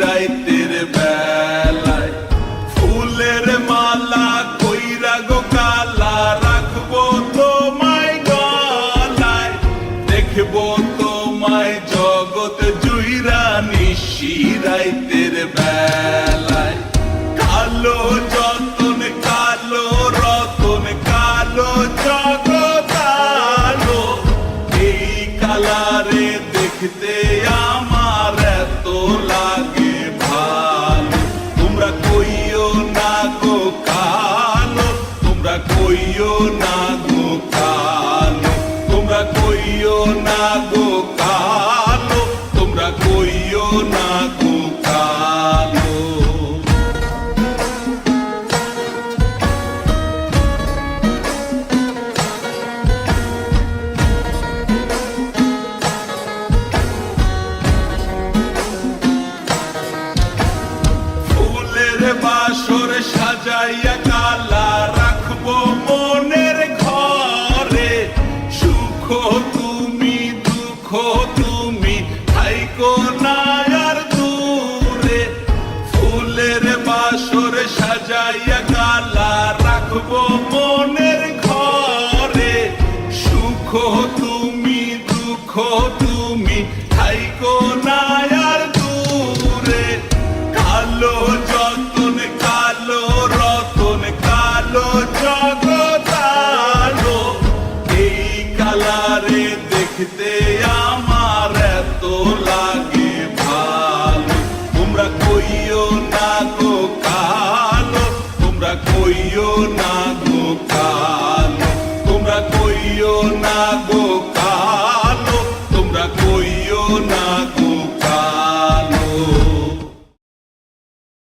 রাইতের বেলায় ফুলের মালা কইরা গো কালা রাখবো তোমায় গলায় দেখবো তোমায় জগৎ জুইরা নিশি রাইতের বেলায় কালো যতন কালো রতন কালো জগৎ আলো এই কালারে দেখতে আমার এত লাগে ভালো তোমরা কইও না গো কালো তোমরা কইও না গো কালো তোমরা কইও না গো কালো তোমরা কইও না গো কালো বাসর সাজাইয়া কালা রাখবো মনের ঘরে সুখ তুমি দুঃখ তুমি থাইকো না আর দূরে ফুলের বাসর সাজাইয়া কালা রাখবো মনের ঘরে সুখ তুমি দুঃখ তুমি থাইকো না আর দূরে কালো যতন কালো রতন কালো জগৎ আলো এই কালারে দেখতে আমার এত লাগে ভালো তোমরা কইও না গো কালো তোমরা কইও না গো কালো তোমরা কইও না